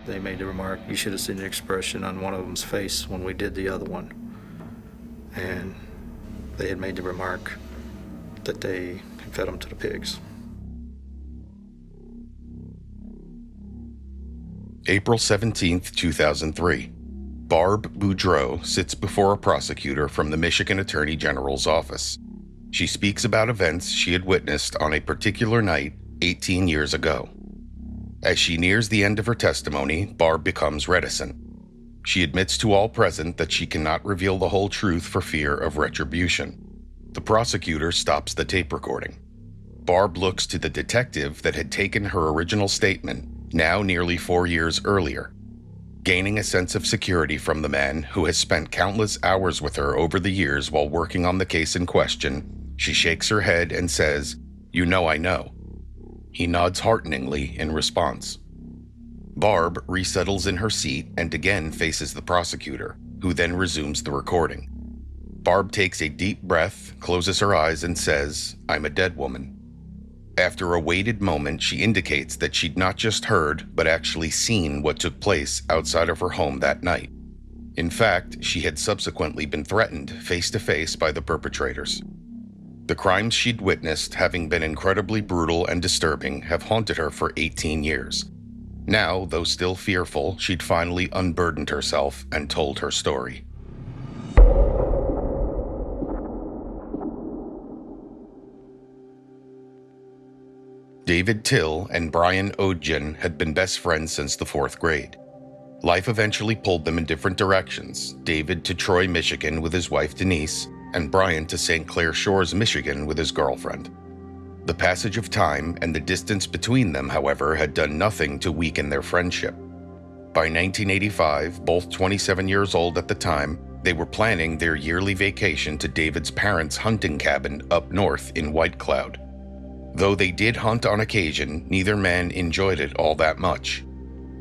They made the remark, you should have seen the expression on one of them's face when we did the other one. And they had made the remark that they had fed them to the pigs. April 17th, 2003. Barb Boudreau sits before a prosecutor from the Michigan Attorney General's office. She speaks about events she had witnessed on a particular night 18 years ago. As she nears the end of her testimony, Barb becomes reticent. She admits to all present that she cannot reveal the whole truth for fear of retribution. The prosecutor stops the tape recording. Barb looks to the detective that had taken her original statement, now nearly 4 years earlier. Gaining a sense of security from the man who has spent countless hours with her over the years while working on the case in question, she shakes her head and says, "You know I know." He nods hearteningly in response. Barb resettles in her seat and again faces the prosecutor, who then resumes the recording. Barb takes a deep breath, closes her eyes, and says, "I'm a dead woman." After a waited moment, she indicates that she'd not just heard, but actually seen what took place outside of her home that night. In fact, she had subsequently been threatened face-to-face by the perpetrators. The crimes she'd witnessed, having been incredibly brutal and disturbing, have haunted her for 18 years. Now, though still fearful, she'd finally unburdened herself and told her story. David Tyll and Brian Ognjan had been best friends since the 4th grade. Life eventually pulled them in different directions, David to Troy, Michigan with his wife Denise, and Brian to St. Clair Shores, Michigan with his girlfriend. The passage of time and the distance between them, however, had done nothing to weaken their friendship. By 1985, both 27 years old at the time, they were planning their yearly vacation to David's parents' hunting cabin up north in White Cloud. Though they did hunt on occasion, neither man enjoyed it all that much.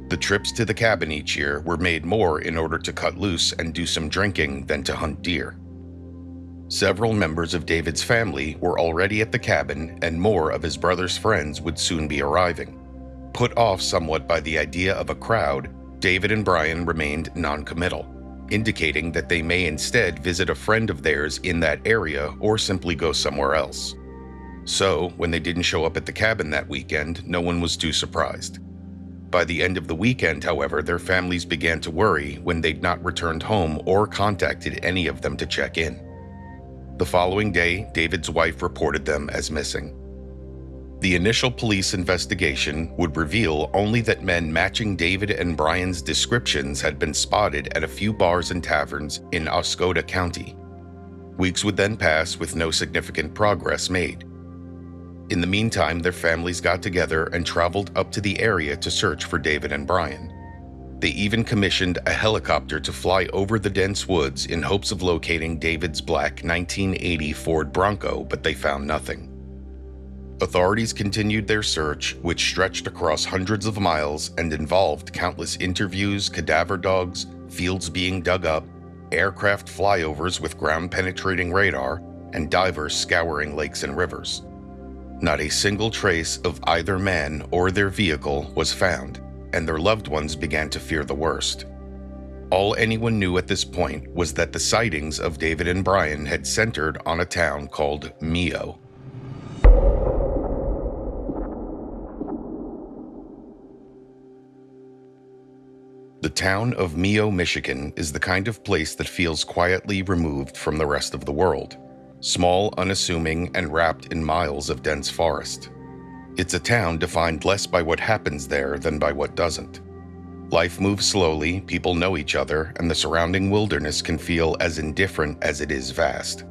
The trips to the cabin each year were made more in order to cut loose and do some drinking than to hunt deer. Several members of David's family were already at the cabin, and more of his brother's friends would soon be arriving. Put off somewhat by the idea of a crowd, David and Brian remained non-committal, indicating that they may instead visit a friend of theirs in that area or simply go somewhere else. So, when they didn't show up at the cabin that weekend, no one was too surprised. By the end of the weekend, however, their families began to worry when they'd not returned home or contacted any of them to check in. The following day, David's wife reported them as missing. The initial police investigation would reveal only that men matching David and Brian's descriptions had been spotted at a few bars and taverns in Oscoda County. Weeks would then pass with no significant progress made. In the meantime, their families got together and traveled up to the area to search for David and Brian. They even commissioned a helicopter to fly over the dense woods in hopes of locating David's black 1980 Ford Bronco, but they found nothing. Authorities continued their search, which stretched across hundreds of miles and involved countless interviews, cadaver dogs, fields being dug up, aircraft flyovers with ground-penetrating radar, and divers scouring lakes and rivers. Not a single trace of either man or their vehicle was found, and their loved ones began to fear the worst. All anyone knew at this point was that the sightings of David and Brian had centered on a town called Mio. The town of Mio, Michigan is the kind of place that feels quietly removed from the rest of the world. Small, unassuming, and wrapped in miles of dense forest. It's a town defined less by what happens there than by what doesn't. Life moves slowly, people know each other, and the surrounding wilderness can feel as indifferent as it is vast.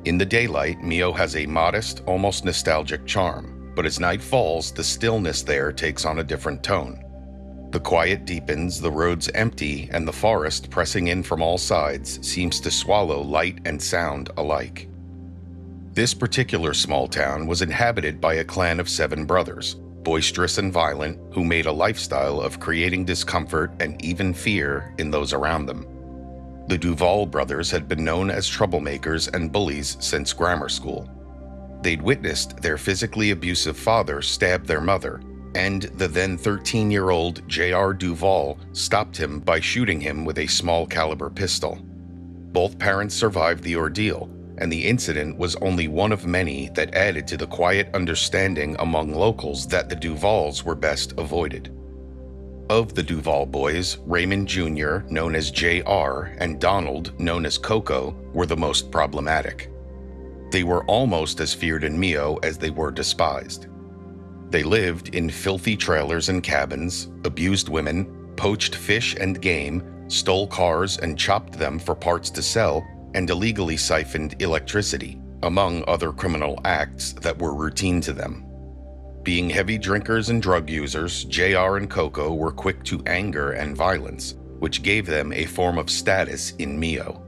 In the daylight, Mio has a modest, almost nostalgic charm, but as night falls, the stillness there takes on a different tone. The quiet deepens, the roads empty, and the forest, pressing in from all sides, seems to swallow light and sound alike. This particular small town was inhabited by a clan of 7 brothers, boisterous and violent, who made a lifestyle of creating discomfort and even fear in those around them. The Duval brothers had been known as troublemakers and bullies since grammar school. They'd witnessed their physically abusive father stab their mother, and the then 13-year-old J.R. Duval stopped him by shooting him with a small caliber pistol. Both parents survived the ordeal, and the incident was only one of many that added to the quiet understanding among locals that the Duvalls were best avoided. Of the Duval boys, Raymond Jr., known as J.R., and Donald, known as Coco, were the most problematic. They were almost as feared in Mio as they were despised. They lived in filthy trailers and cabins, abused women, poached fish and game, stole cars and chopped them for parts to sell, and illegally siphoned electricity, among other criminal acts that were routine to them. Being heavy drinkers and drug users, JR and Coco were quick to anger and violence, which gave them a form of status in Mio.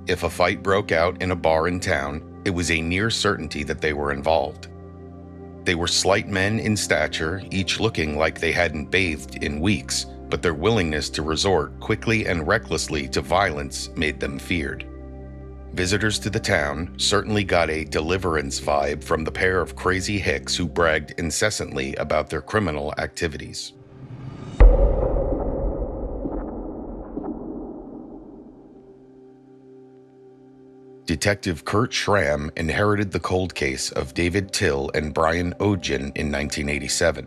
If a fight broke out in a bar in town, it was a near certainty that they were involved. They were slight men in stature, each looking like they hadn't bathed in weeks, but their willingness to resort quickly and recklessly to violence made them feared. Visitors to the town certainly got a Deliverance vibe from the pair of crazy hicks who bragged incessantly about their criminal activities. Detective Kurt Schramm inherited the cold case of David Tyll and Brian Ognjan in 1987.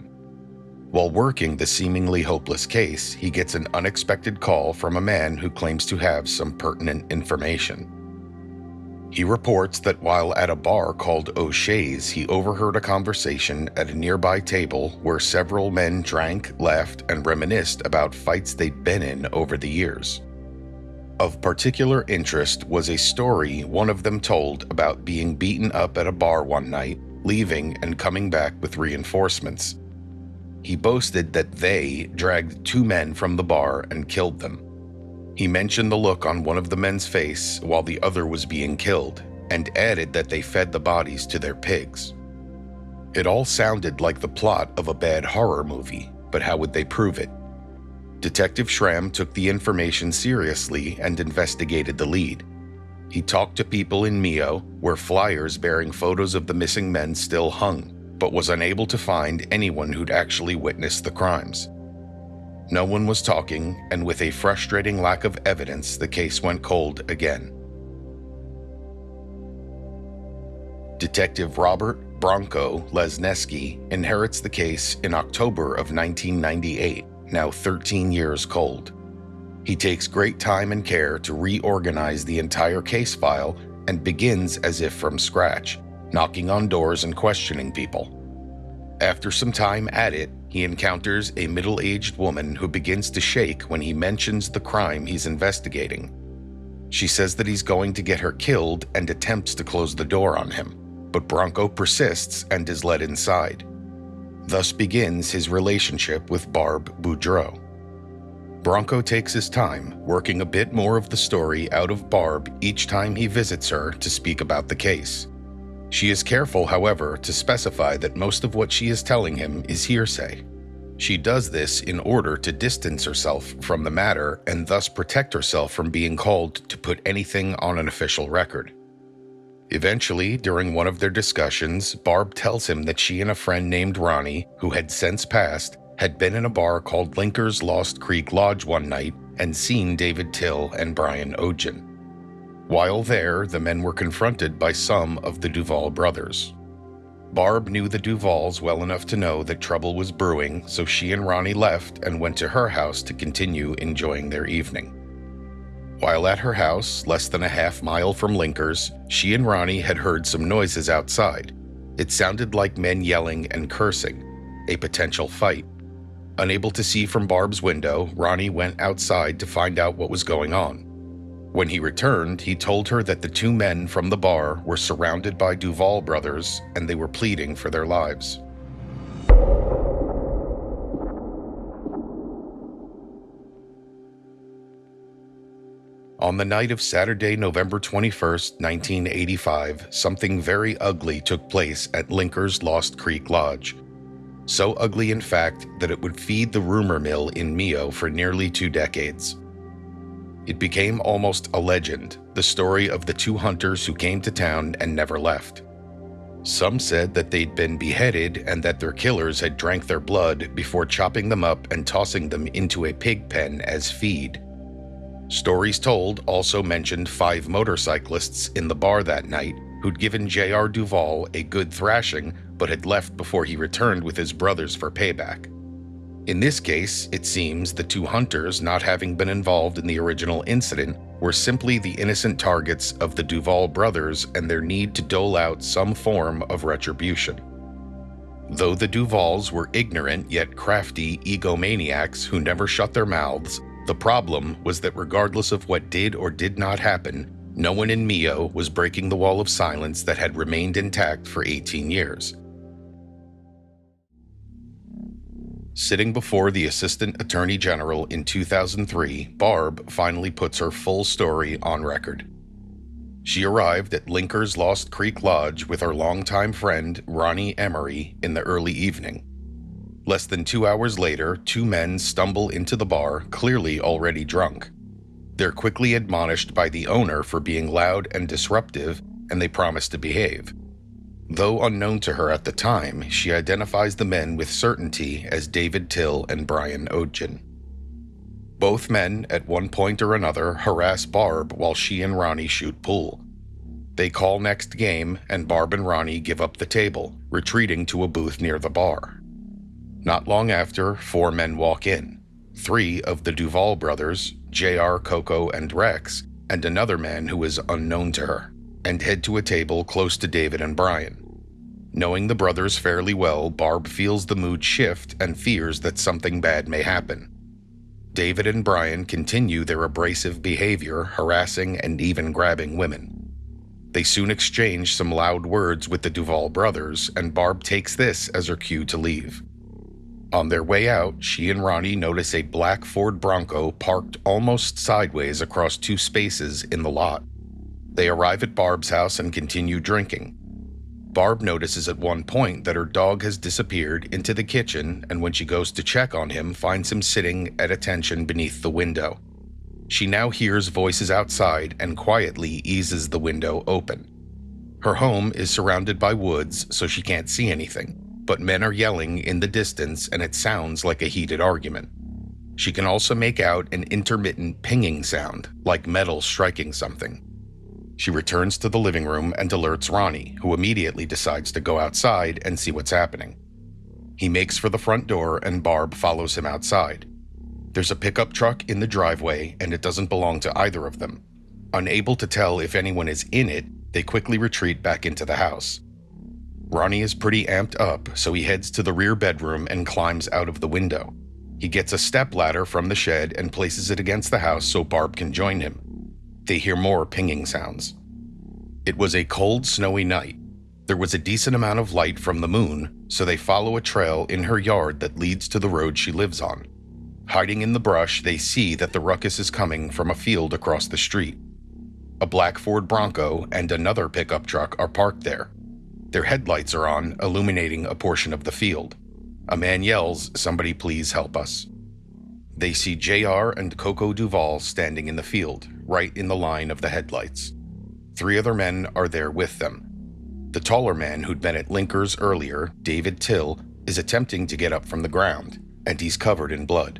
While working the seemingly hopeless case, he gets an unexpected call from a man who claims to have some pertinent information. He reports that while at a bar called O'Shea's, he overheard a conversation at a nearby table where several men drank, laughed, and reminisced about fights they'd been in over the years. Of particular interest was a story one of them told about being beaten up at a bar one night, leaving and coming back with reinforcements. He boasted that they dragged 2 men from the bar and killed them. He mentioned the look on one of the men's face while the other was being killed, and added that they fed the bodies to their pigs. It all sounded like the plot of a bad horror movie, but how would they prove it? Detective Schramm took the information seriously and investigated the lead. He talked to people in Mio, where flyers bearing photos of the missing men still hung, but was unable to find anyone who'd actually witnessed the crimes. No one was talking, and with a frustrating lack of evidence, the case went cold again. Detective Robert Bronco Lesneski inherits the case in October of 1998, now 13 years cold. He takes great time and care to reorganize the entire case file and begins as if from scratch, knocking on doors and questioning people. After some time at it, he encounters a middle-aged woman who begins to shake when he mentions the crime he's investigating. She says that he's going to get her killed and attempts to close the door on him, but Bronco persists and is led inside. Thus begins his relationship with Barb Boudreau. Bronco takes his time, working a bit more of the story out of Barb each time he visits her to speak about the case. She is careful, however, to specify that most of what she is telling him is hearsay. She does this in order to distance herself from the matter and thus protect herself from being called to put anything on an official record. Eventually, during one of their discussions, Barb tells him that she and a friend named Ronnie, who had since passed, had been in a bar called Linker's Lost Creek Lodge one night and seen David Tyll and Brian Ognjan. While there, the men were confronted by some of the Duval brothers. Barb knew the Duvalls well enough to know that trouble was brewing, so she and Ronnie left and went to her house to continue enjoying their evening. While at her house, less than a half-mile from Linker's, she and Ronnie had heard some noises outside. It sounded like men yelling and cursing, a potential fight. Unable to see from Barb's window, Ronnie went outside to find out what was going on. When he returned, he told her that the 2 men from the bar were surrounded by Duval brothers and they were pleading for their lives. On the night of Saturday, November 21st, 1985, something very ugly took place at Linker's Lost Creek Lodge. So ugly, in fact, that it would feed the rumor mill in Mio for nearly 2 decades. It became almost a legend, the story of the 2 hunters who came to town and never left. Some said that they'd been beheaded and that their killers had drank their blood before chopping them up and tossing them into a pig pen as feed. Stories told also mentioned 5 motorcyclists in the bar that night who'd given J.R. Duval a good thrashing but had left before he returned with his brothers for payback. In this case, it seems the 2 hunters, not having been involved in the original incident, were simply the innocent targets of the Duval brothers and their need to dole out some form of retribution. Though the Duvalls were ignorant yet crafty egomaniacs who never shut their mouths, the problem was that regardless of what did or did not happen, no one in Mio was breaking the wall of silence that had remained intact for 18 years. Sitting before the Assistant Attorney General in 2003, Barb finally puts her full story on record. She arrived at Linker's Lost Creek Lodge with her longtime friend, Ronnie Emery, in the early evening. Less than 2 hours later, 2 men stumble into the bar, clearly already drunk. They're quickly admonished by the owner for being loud and disruptive, and they promise to behave. Though unknown to her at the time, she identifies the men with certainty as David Tyll and Brian Ognjan. Both men, at one point or another, harass Barb while she and Ronnie shoot pool. They call next game, and Barb and Ronnie give up the table, retreating to a booth near the bar. Not long after, 4 men walk in. 3 of the Duval brothers, JR, Coco, and Rex, and another man who is unknown to her, and head to a table close to David and Brian. Knowing the brothers fairly well, Barb feels the mood shift and fears that something bad may happen. David and Brian continue their abrasive behavior, harassing and even grabbing women. They soon exchange some loud words with the Duval brothers, and Barb takes this as her cue to leave. On their way out, she and Ronnie notice a black Ford Bronco parked almost sideways across 2 spaces in the lot. They arrive at Barb's house and continue drinking. Barb notices at one point that her dog has disappeared into the kitchen, and when she goes to check on him, finds him sitting at attention beneath the window. She now hears voices outside and quietly eases the window open. Her home is surrounded by woods, so she can't see anything, but men are yelling in the distance and it sounds like a heated argument. She can also make out an intermittent pinging sound, like metal striking something. She returns to the living room and alerts Ronnie, who immediately decides to go outside and see what's happening. He makes for the front door and Barb follows him outside. There's a pickup truck in the driveway and it doesn't belong to either of them. Unable to tell if anyone is in it, they quickly retreat back into the house. Ronnie is pretty amped up, so he heads to the rear bedroom and climbs out of the window. He gets a stepladder from the shed and places it against the house so Barb can join him. They hear more pinging sounds. It was a cold, snowy night. There was a decent amount of light from the moon, so they follow a trail in her yard that leads to the road she lives on. Hiding in the brush, they see that the ruckus is coming from a field across the street. A black Ford Bronco and another pickup truck are parked there. Their headlights are on, illuminating a portion of the field. A man yells, "Somebody please help us." They see JR and Coco Duval standing in the field, right in the line of the headlights. 3 other men are there with them. The taller man who'd been at Linker's earlier, David Tyll, is attempting to get up from the ground, and he's covered in blood.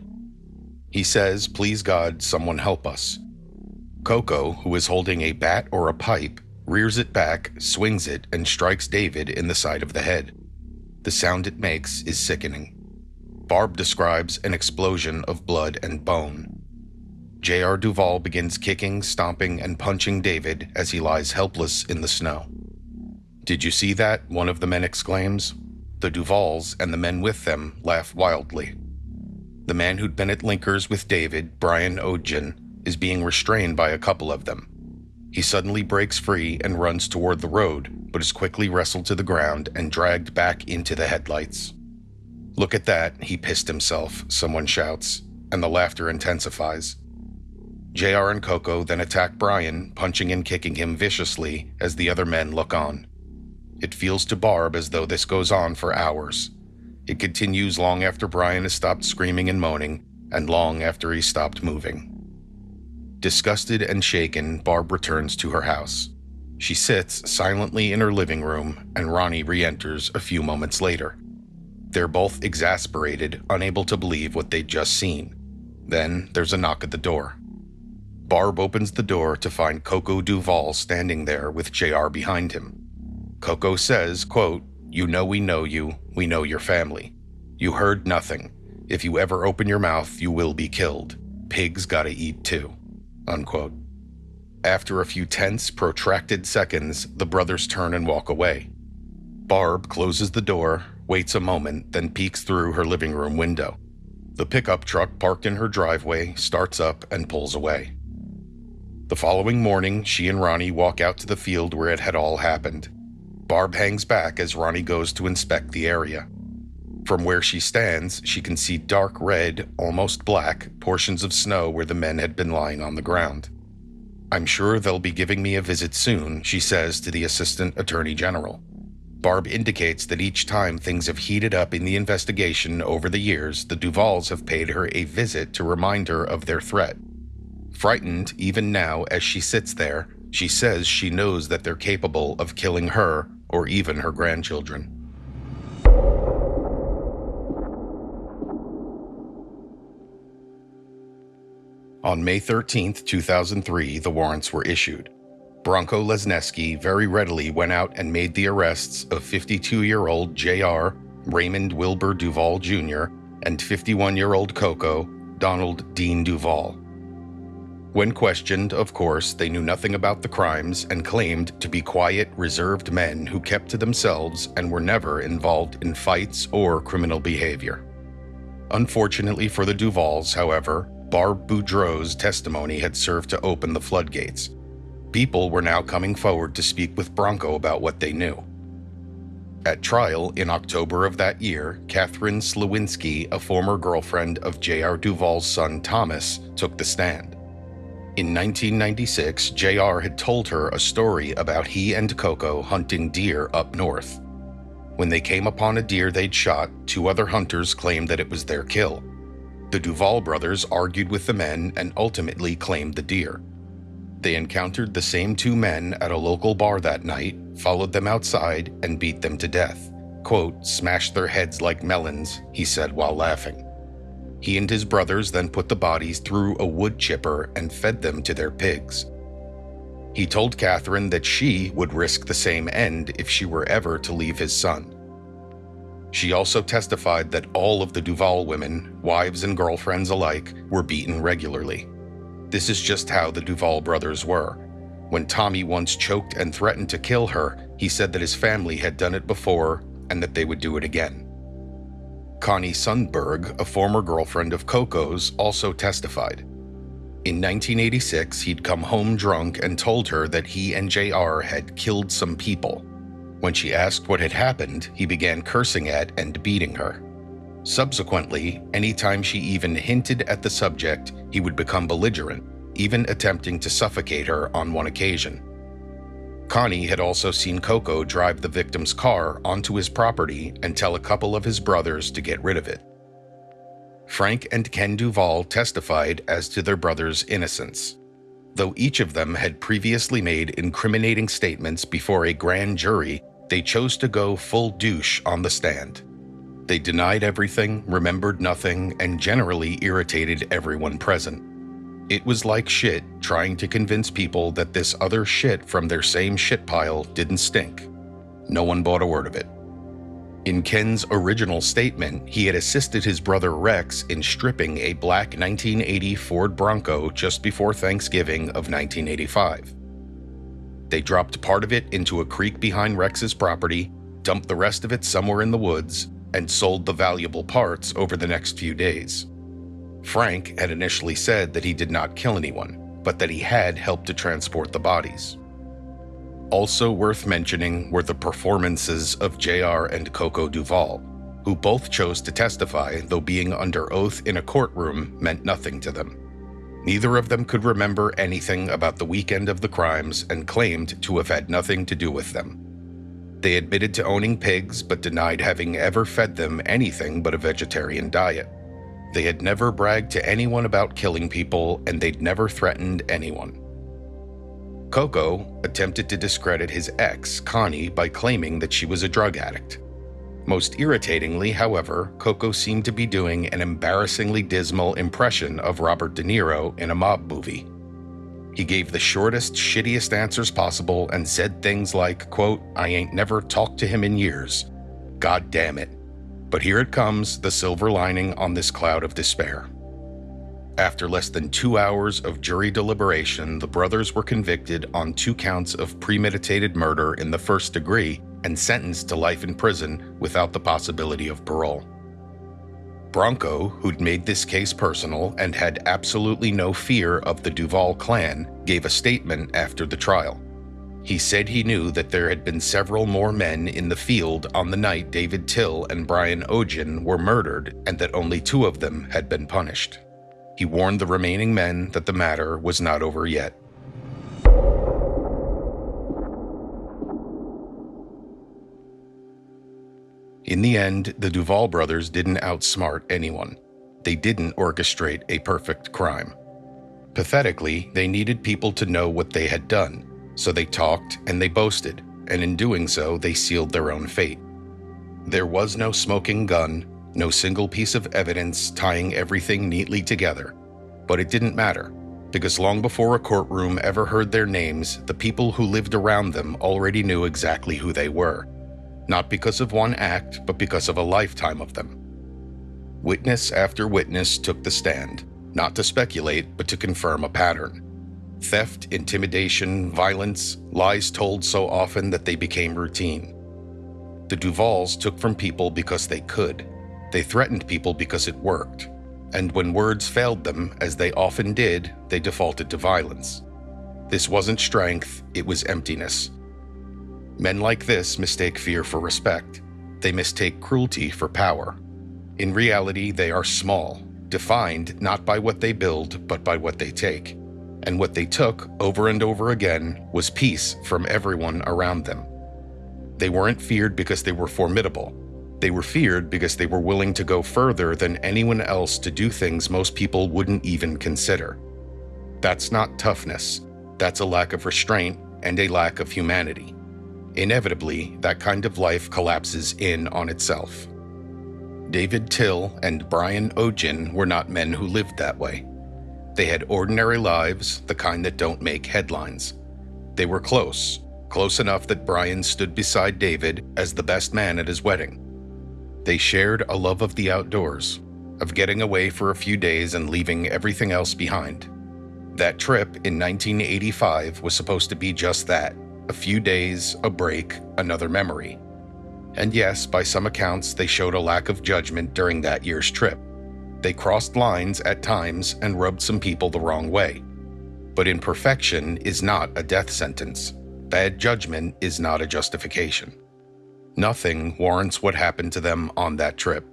He says, "Please God, someone help us." Coco, who is holding a bat or a pipe, rears it back, swings it, and strikes David in the side of the head. The sound it makes is sickening. Barb describes an explosion of blood and bone. J.R. Duval begins kicking, stomping, and punching David as he lies helpless in the snow. "Did you see that?" one of the men exclaims. The Duvalls and the men with them laugh wildly. The man who'd been at Linker's with David, Brian Ognjan, is being restrained by a couple of them. He suddenly breaks free and runs toward the road, but is quickly wrestled to the ground and dragged back into the headlights. "Look at that, he pissed himself," someone shouts, and the laughter intensifies. JR and Coco then attack Brian, punching and kicking him viciously as the other men look on. It feels to Barb as though this goes on for hours. It continues long after Brian has stopped screaming and moaning, and long after he stopped moving. Disgusted and shaken, Barb returns to her house. She sits silently in her living room, and Ronnie re-enters a few moments later. They're both exasperated, unable to believe what they'd just seen. Then there's a knock at the door. Barb opens the door to find Coco Duval standing there with JR behind him. Coco says, quote, "You know we know you. We know your family. You heard nothing. If you ever open your mouth, you will be killed. Pigs gotta eat too." Unquote. After a few tense, protracted seconds, the brothers turn and walk away. Barb closes the door, waits a moment, then peeks through her living room window. The pickup truck parked in her driveway starts up and pulls away. The following morning, she and Ronnie walk out to the field where it had all happened. Barb hangs back as Ronnie goes to inspect the area. From where she stands, she can see dark red, almost black, portions of snow where the men had been lying on the ground. "I'm sure they'll be giving me a visit soon," she says to the Assistant Attorney General. Barb indicates that each time things have heated up in the investigation over the years, the Duvalls have paid her a visit to remind her of their threat. Frightened, even now, as she sits there, she says she knows that they're capable of killing her or even her grandchildren. On May 13, 2003, the warrants were issued. Bronco Lesneski very readily went out and made the arrests of 52-year-old J.R. Raymond Wilbur Duval Jr. and 51-year-old Coco Donald Dean Duval. When questioned, of course, they knew nothing about the crimes and claimed to be quiet, reserved men who kept to themselves and were never involved in fights or criminal behavior. Unfortunately for the Duvalls, however, Barb Boudreaux's testimony had served to open the floodgates. People were now coming forward to speak with Bronco about what they knew. At trial in October of that year, Catherine Slewinski, a former girlfriend of J.R. Duvall's son Thomas, took the stand. In 1996, J.R. had told her a story about he and Coco hunting deer up north. When they came upon a deer they'd shot, two other hunters claimed that it was their kill. The Duval brothers argued with the men and ultimately claimed the deer. They encountered the same two men at a local bar that night, followed them outside, and beat them to death. Quote, "Smashed their heads like melons," he said while laughing. He and his brothers then put the bodies through a wood chipper and fed them to their pigs. He told Catherine that she would risk the same end if she were ever to leave his son. She also testified that all of the Duval women, wives and girlfriends alike, were beaten regularly. This is just how the Duval brothers were. When Tommy once choked and threatened to kill her, he said that his family had done it before and that they would do it again. Connie Sundberg, a former girlfriend of Coco's, also testified. In 1986, he'd come home drunk and told her that he and JR had killed some people. When she asked what had happened, he began cursing at and beating her. Subsequently, anytime she even hinted at the subject, he would become belligerent, even attempting to suffocate her on one occasion. Connie had also seen Coco drive the victim's car onto his property and tell a couple of his brothers to get rid of it. Frank and Ken Duval testified as to their brother's innocence. Though each of them had previously made incriminating statements before a grand jury, they chose to go full douche on the stand. They denied everything, remembered nothing, and generally irritated everyone present. It was like shit trying to convince people that this other shit from their same shit pile didn't stink. No one bought a word of it. In Ken's original statement, he had assisted his brother Rex in stripping a black 1980 Ford Bronco just before Thanksgiving of 1985. They dropped part of it into a creek behind Rex's property, dumped the rest of it somewhere in the woods, and sold the valuable parts over the next few days. Frank had initially said that he did not kill anyone, but that he had helped to transport the bodies. Also worth mentioning were the performances of JR and Coco Duval, who both chose to testify, though being under oath in a courtroom meant nothing to them. Neither of them could remember anything about the weekend of the crimes and claimed to have had nothing to do with them. They admitted to owning pigs, but denied having ever fed them anything but a vegetarian diet. They had never bragged to anyone about killing people, and they'd never threatened anyone. Coco attempted to discredit his ex, Connie, by claiming that she was a drug addict. Most irritatingly, however, Coco seemed to be doing an embarrassingly dismal impression of Robert De Niro in a mob movie. He gave the shortest, shittiest answers possible and said things like, quote, "I ain't never talked to him in years. God damn it." But here it comes, the silver lining on this cloud of despair. After less than 2 hours of jury deliberation, the brothers were convicted on 2 counts of premeditated murder in the first degree and sentenced to life in prison without the possibility of parole. Bronco, who'd made this case personal and had absolutely no fear of the Duval clan, gave a statement after the trial. He said he knew that there had been several more men in the field on the night David Tyll and Brian Ognjan were murdered, and that only 2 of them had been punished. He warned the remaining men that the matter was not over yet. In the end, the Duval brothers didn't outsmart anyone. They didn't orchestrate a perfect crime. Pathetically, they needed people to know what they had done, so they talked and they boasted, and in doing so, they sealed their own fate. There was no smoking gun, no single piece of evidence tying everything neatly together. But it didn't matter, because long before a courtroom ever heard their names, the people who lived around them already knew exactly who they were. Not because of one act, but because of a lifetime of them. Witness after witness took the stand, not to speculate, but to confirm a pattern. Theft, intimidation, violence, lies told so often that they became routine. The Duvalls took from people because they could. They threatened people because it worked. And when words failed them, as they often did, they defaulted to violence. This wasn't strength, it was emptiness. Men like this mistake fear for respect. They mistake cruelty for power. In reality, they are small, defined not by what they build, but by what they take. And what they took, over and over again, was peace from everyone around them. They weren't feared because they were formidable. They were feared because they were willing to go further than anyone else to do things most people wouldn't even consider. That's not toughness. That's a lack of restraint and a lack of humanity. Inevitably, that kind of life collapses in on itself. David Tyll and Brian Ognjan were not men who lived that way. They had ordinary lives, the kind that don't make headlines. They were close enough that Brian stood beside David as the best man at his wedding. They shared a love of the outdoors, of getting away for a few days and leaving everything else behind. That trip in 1985 was supposed to be just that. A few days, a break, another memory. And yes, by some accounts, they showed a lack of judgment during that year's trip. They crossed lines at times and rubbed some people the wrong way. But imperfection is not a death sentence. Bad judgment is not a justification. Nothing warrants what happened to them on that trip.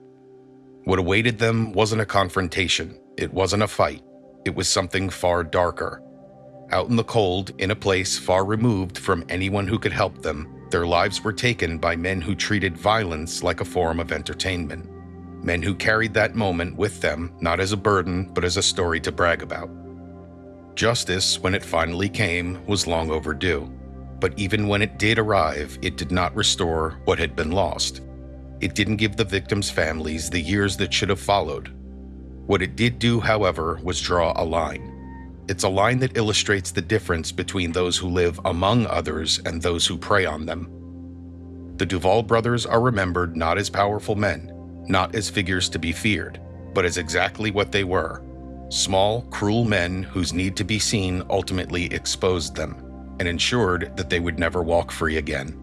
What awaited them wasn't a confrontation. It wasn't a fight. It was something far darker. Out in the cold, in a place far removed from anyone who could help them, their lives were taken by men who treated violence like a form of entertainment. Men who carried that moment with them, not as a burden, but as a story to brag about. Justice, when it finally came, was long overdue. But even when it did arrive, it did not restore what had been lost. It didn't give the victims' families the years that should have followed. What it did do, however, was draw a line. It's a line that illustrates the difference between those who live among others and those who prey on them. The Duval brothers are remembered not as powerful men, not as figures to be feared, but as exactly what they were: small, cruel men whose need to be seen ultimately exposed them and ensured that they would never walk free again.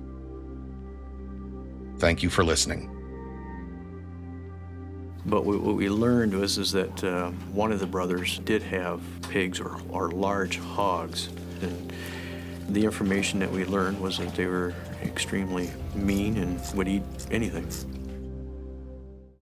Thank you for listening. But what we learned is that one of the brothers did have pigs or large hogs. And the information that we learned was that they were extremely mean and would eat anything.